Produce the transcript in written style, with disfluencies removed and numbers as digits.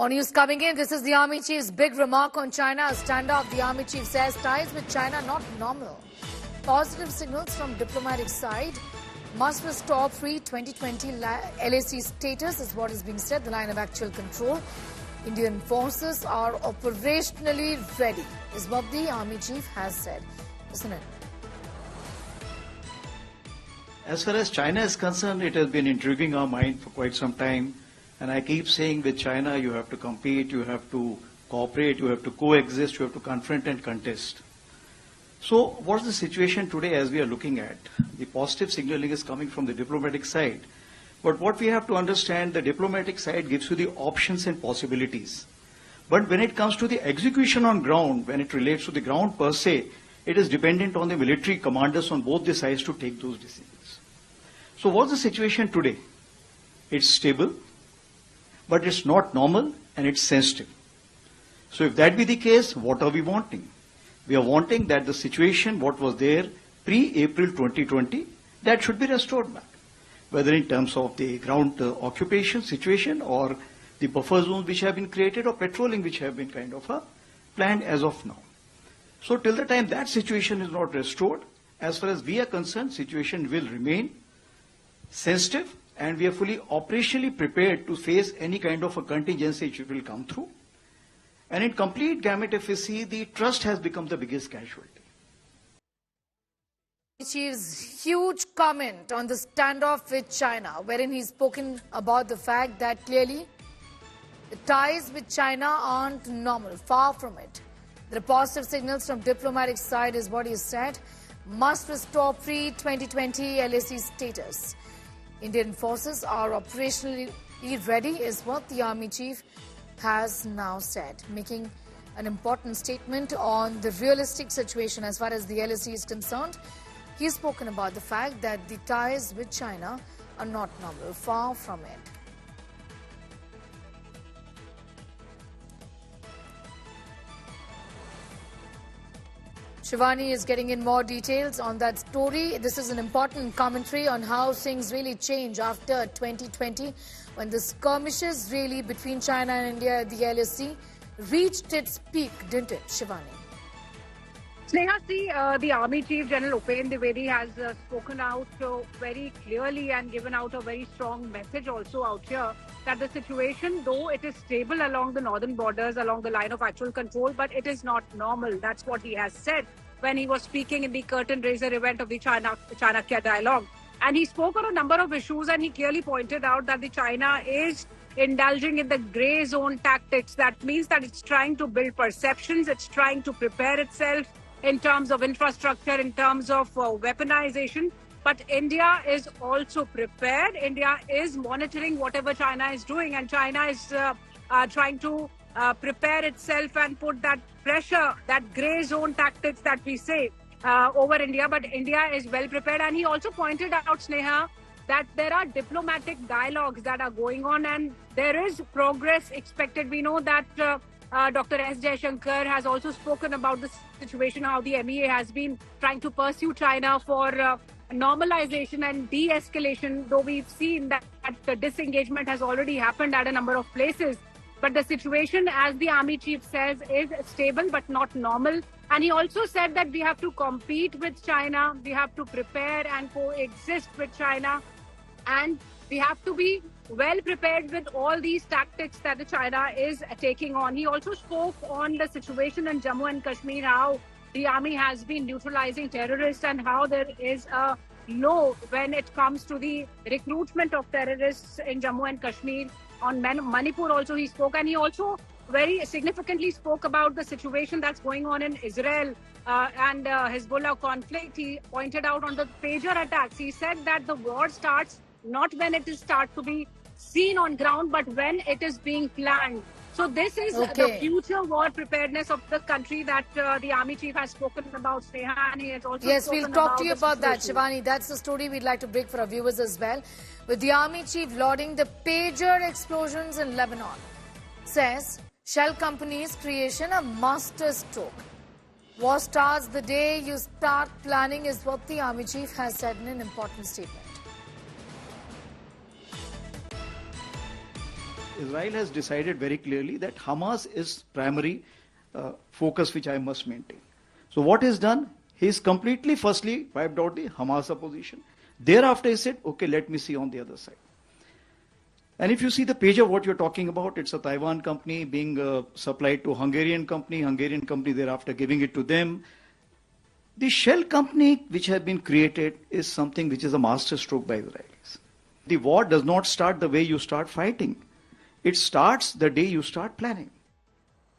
More news coming in. This is the Army Chief's big remark on China. A standoff, the Army Chief says ties with China not normal. Positive signals from diplomatic side. Must restore pre-2020 LAC status is what is being said, the line of actual control. Indian forces are operationally ready, is what the Army Chief has said. Listen in. As far as China is concerned, it has been intriguing our mind for quite some time. And I keep saying with China, you have to compete, you have to cooperate, you have to coexist, you have to confront and contest. So what's the situation today as we are looking at? The positive signaling is coming from the diplomatic side. But what we have to understand, the diplomatic side gives you the options and possibilities. But when it comes to the execution on ground, when it relates to the ground per se, it is dependent on the military commanders on both the sides to take those decisions. So what's the situation today? It's stable, but it's not normal and it's sensitive. So if that be the case, what are we wanting? We are wanting that the situation, what was there pre-April 2020, that should be restored back. Whether in terms of the ground occupation situation or the buffer zones which have been created or patrolling which have been kind of planned as of now. So till the time that situation is not restored, as far as we are concerned, situation will remain sensitive and we are fully operationally prepared to face any kind of a contingency which will come through. And in complete gamut, if we see, the trust has become the biggest casualty. Chief's huge comment on the standoff with China, wherein he's spoken about the fact that clearly the ties with China aren't normal, far from it. The positive signals from diplomatic side is what he said. Must restore pre-2020 LAC status. Indian forces are operationally ready is what the Army Chief has now said, making an important statement on the realistic situation as far as the LAC is concerned. He's spoken about the fact that the ties with China are not normal, far from it. Shivani is getting in more details on that story. This is an important commentary on how things really change after 2020 when the skirmishes really between China and India at the LAC reached its peak, didn't it, Shivani? Sneha, the Army Chief General Upen Dwivedi has spoken out very clearly and given out a very strong message also out here that the situation, though it is stable along the northern borders, along the line of actual control, but it is not normal. That's what he has said when he was speaking in the curtain raiser event of the Chanakya dialogue. And he spoke on a number of issues and he clearly pointed out that the China is indulging in the grey zone tactics. That means that it's trying to build perceptions, it's trying to prepare itself in terms of infrastructure, in terms of weaponization. But India is also prepared. India is monitoring whatever China is doing, and China is trying to prepare itself and put that pressure, that grey zone tactics that we say over India. But India is well prepared. And he also pointed out, Sneha, that there are diplomatic dialogues that are going on and there is progress expected. We know that Dr. S. Jaishankar has also spoken about the situation, how the MEA has been trying to pursue China for normalization and de-escalation, though we've seen that the disengagement has already happened at a number of places. But the situation, as the Army Chief says, is stable but not normal. And he also said that we have to compete with China, we have to prepare and coexist with China, and we have to be well prepared with all these tactics that the China is taking on. He also spoke on the situation in Jammu and Kashmir, how the army has been neutralizing terrorists and how there is a low when it comes to the recruitment of terrorists in Jammu and Kashmir. On Manipur also he spoke, and he also very significantly spoke about the situation that's going on in Israel and Hezbollah conflict. He pointed out on the pager attacks. He said that the war starts not when it is start to be seen on ground, but when it is being planned. So this is the future war preparedness of the country that the Army Chief has spoken about, Sneha, and he has also we'll talk to you about that, Shivani. That's the story we'd like to break for our viewers as well. With the Army Chief lauding the pager explosions in Lebanon, says shell companies' creation a master stroke. War starts the day you start planning is what the Army Chief has said in an important statement. Israel has decided very clearly that Hamas is primary focus which I must maintain. So what is done? He's completely, firstly, wiped out the Hamas opposition. Thereafter, he said, okay, let me see on the other side. And if you see the page of what you're talking about, it's a Taiwan company being supplied to a Hungarian company thereafter giving it to them. The shell company which has been created is something which is a masterstroke by Israelis. The war does not start the way you start fighting. It starts the day you start planning.